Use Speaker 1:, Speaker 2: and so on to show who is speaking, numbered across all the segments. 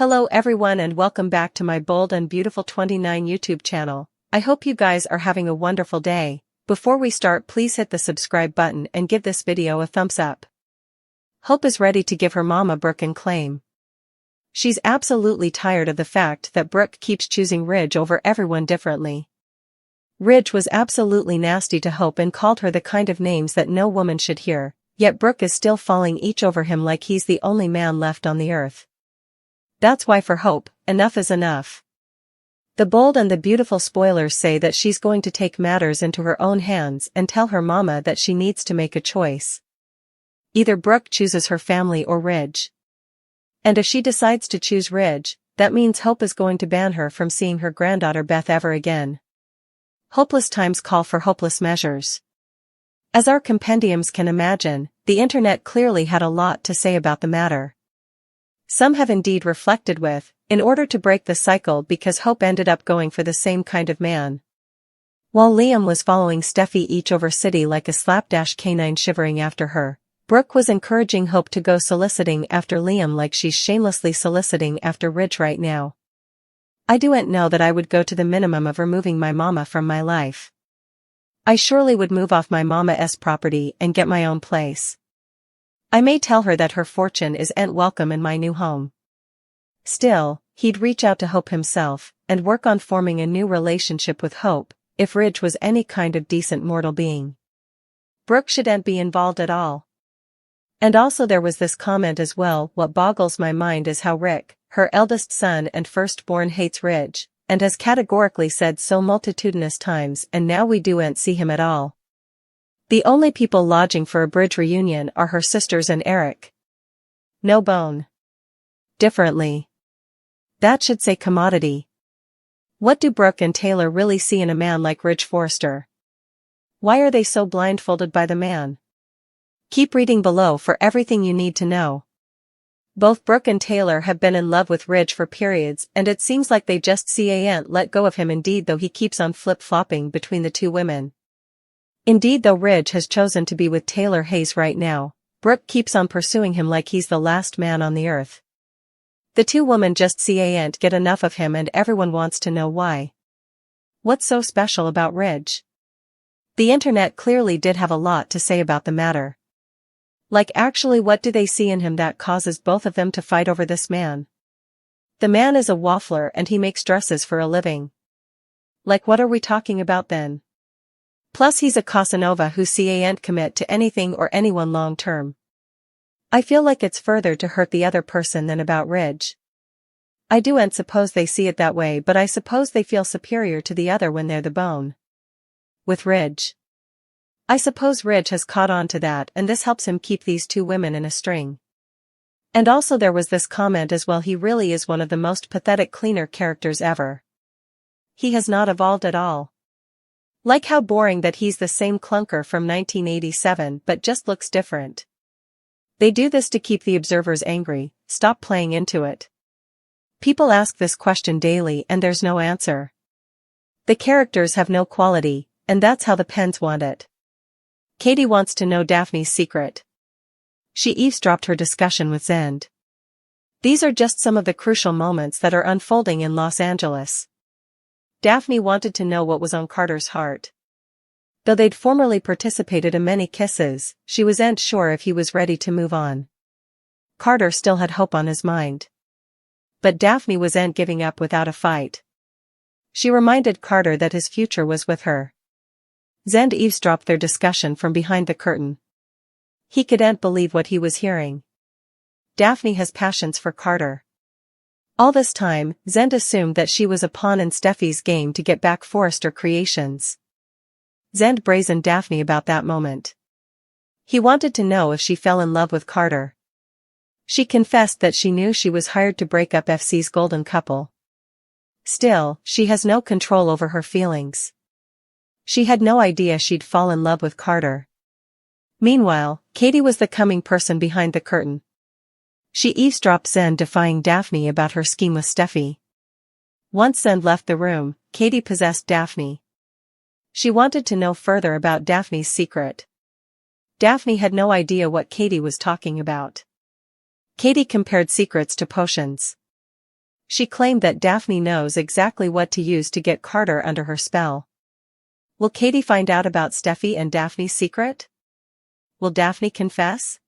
Speaker 1: Hello everyone and welcome back to my Bold and Beautiful 29 YouTube channel. I hope you guys are having a wonderful day. Before we start, please hit the subscribe button and give this video a thumbs up. Hope is ready to give her mama Brook and claim. She's absolutely tired of the fact that Brook keeps choosing Ridge over everyone differently. Ridge was absolutely nasty to Hope and called her the kind of names that no woman should hear, yet Brook is still falling each over him like he's the only man left on the earth. That's why for Hope, enough is enough. The Bold and the Beautiful spoilers say that she's going to take matters into her own hands and tell her mama that she needs to make a choice. Either Brook chooses her family or Ridge. And if she decides to choose Ridge, that means Hope is going to ban her from seeing her granddaughter Beth ever again. Hopeless times call for hopeless measures. As our compendiums can imagine, the internet clearly had a lot to say about the matter. Some have indeed reflected with, in order to break the cycle because Hope ended up going for the same kind of man. While Liam was following Steffy each over city like a slapdash canine shivering after her, Brook was encouraging Hope to go soliciting after Liam like she's shamelessly soliciting after Ridge right now. I don't know that I would go to the minimum of removing my mama from my life. I surely would move off my mama's property and get my own place. I may tell her that her fortune isn't welcome in my new home. Still, he'd reach out to Hope himself, and work on forming a new relationship with Hope, if Ridge was any kind of decent mortal being. Brook shouldn't be involved at all. And also there was this comment as well. What boggles my mind is how Rick, her eldest son and firstborn, hates Ridge, and has categorically said so multitudinous times, and now we don't see him at all. The only people lodging for a bridge reunion are her sisters and Eric. No bone. Differently. That should say commodity. What do Brook and Taylor really see in a man like Ridge Forrester? Why are they so blindfolded by the man? Keep reading below for everything you need to know. Both Brook and Taylor have been in love with Ridge for periods, and it seems like they just can't let go of him. Indeed, though he keeps on flip-flopping between the two women. Indeed, though Ridge has chosen to be with Taylor Hayes right now, Brook keeps on pursuing him like he's the last man on the earth. The two women just can't get enough of him, and everyone wants to know why. What's so special about Ridge? The internet clearly did have a lot to say about the matter. Like, actually, what do they see in him that causes both of them to fight over this man? The man is a waffler and he makes dresses for a living. Like, what are we talking about then? Plus he's a Casanova who can't commit to anything or anyone long term. I feel like it's further to hurt the other person than about Ridge. I don't suppose they see it that way, but I suppose they feel superior to the other when they're the bone. With Ridge. I suppose Ridge has caught on to that, and this helps him keep these two women in a string. And also there was this comment as well. He really is one of the most pathetic cleaner characters ever. He has not evolved at all. Like how boring that he's the same clunker from 1987 but just looks different. They do this to keep the observers angry. Stop playing into it. People ask this question daily and there's no answer. The characters have no quality, and that's how the pens want it. Katie wants to know Daphne's secret. She eavesdropped her discussion with Zend. These are just some of the crucial moments that are unfolding in Los Angeles. Daphne wanted to know what was on Carter's heart. Though they'd formerly participated in many kisses, she wasn't sure if he was ready to move on. Carter still had Hope on his mind. But Daphne wasn't giving up without a fight. She reminded Carter that his future was with her. Zend eavesdropped their discussion from behind the curtain. He couldn't believe what he was hearing. Daphne has passions for Carter. All this time, Zend assumed that she was a pawn in Steffi's game to get back Forrester Creations. Zend brazened Daphne about that moment. He wanted to know if she fell in love with Carter. She confessed that she knew she was hired to break up FC's golden couple. Still, she has no control over her feelings. She had no idea she'd fall in love with Carter. Meanwhile, Katie was the coming person behind the curtain. She eavesdropped Zend defying Daphne about her scheme with Steffy. Once Zend left the room, Katie possessed Daphne. She wanted to know further about Daphne's secret. Daphne had no idea what Katie was talking about. Katie compared secrets to potions. She claimed that Daphne knows exactly what to use to get Carter under her spell. Will Katie find out about Steffy and Daphne's secret? Will Daphne confess?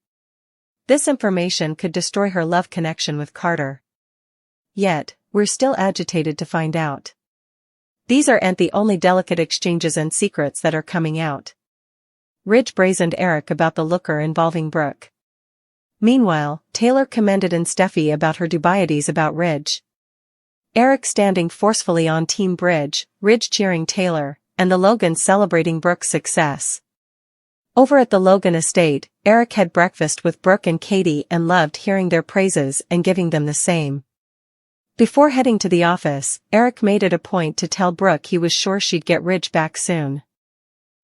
Speaker 1: This information could destroy her love connection with Carter. Yet, we're still agitated to find out. These aren't the only delicate exchanges and secrets that are coming out. Ridge brazened Eric about the looker involving Brook. Meanwhile, Taylor commended in Steffy about her dubieties about Ridge. Eric standing forcefully on Team Ridge cheering Taylor, and the Logans celebrating Brook's success. Over at the Logan estate, Eric had breakfast with Brook and Katie and loved hearing their praises and giving them the same. Before heading to the office, Eric made it a point to tell Brook he was sure she'd get Ridge back soon.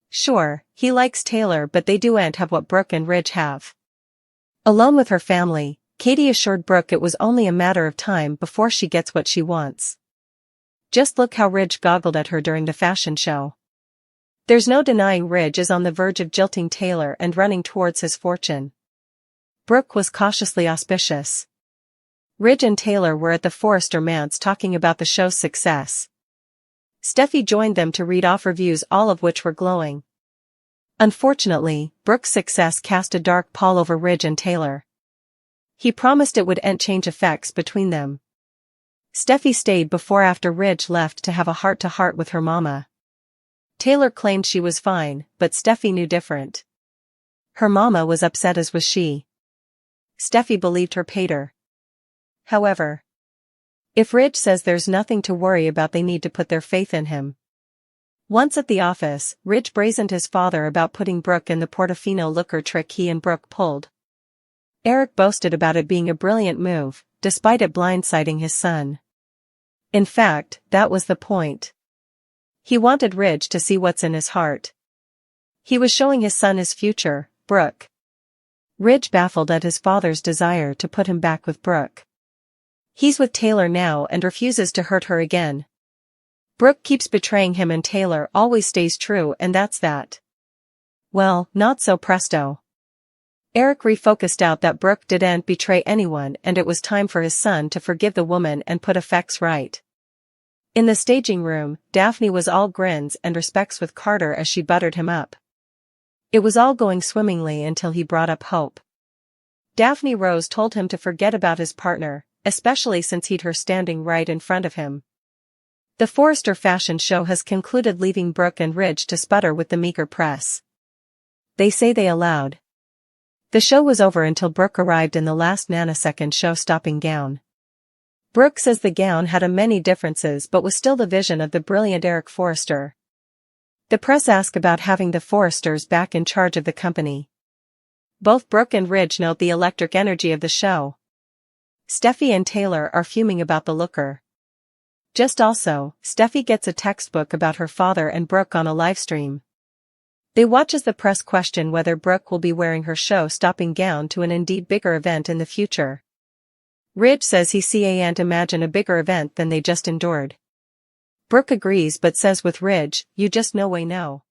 Speaker 1: Sure, he likes Taylor, but they don't have what Brook and Ridge have. Alone with her family, Katie assured Brook it was only a matter of time before she gets what she wants. Just look how Ridge goggled at her during the fashion show. There's no denying Ridge is on the verge of jilting Taylor and running towards his fortune. Brook was cautiously auspicious. Ridge and Taylor were at the Forrester manse talking about the show's success. Steffy joined them to read off reviews, all of which were glowing. Unfortunately, Brook's success cast a dark pall over Ridge and Taylor. He promised it wouldn't change effects between them. Steffy stayed before after Ridge left to have a heart-to-heart with her mama. Taylor claimed she was fine, but Steffy knew different. Her mama was upset, as was she. Steffy believed her pater. However, if Ridge says there's nothing to worry about, they need to put their faith in him. Once at the office, Ridge brazened his father about putting Brook in the Portofino looker trick he and Brook pulled. Eric boasted about it being a brilliant move, despite it blindsiding his son. In fact, that was the point. He wanted Ridge to see what's in his heart. He was showing his son his future, Brook. Ridge baffled at his father's desire to put him back with Brook. He's with Taylor now and refuses to hurt her again. Brook keeps betraying him and Taylor always stays true, and that's that. Well, not so presto. Eric refocused out that Brook didn't betray anyone, and it was time for his son to forgive the woman and put effects right. In the staging room, Daphne was all grins and respects with Carter as she buttered him up. It was all going swimmingly until he brought up Hope. Daphne Rose told him to forget about his partner, especially since he'd her standing right in front of him. The Forrester fashion show has concluded, leaving Brook and Ridge to sputter with the meager press. They say they allowed. The show was over until Brook arrived in the last nanosecond show-stopping gown. Brook says the gown had many differences but was still the vision of the brilliant Eric Forrester. The press asked about having the Forresters back in charge of the company. Both Brook and Ridge note the electric energy of the show. Steffy and Taylor are fuming about the looker. Just also, Steffy gets a textbook about her father and Brook on a livestream. They watch as the press question whether Brook will be wearing her show-stopping gown to an indeed bigger event in the future. Ridge says he can't imagine a bigger event than they just endured. Brook agrees but says with Ridge, "You just no way know."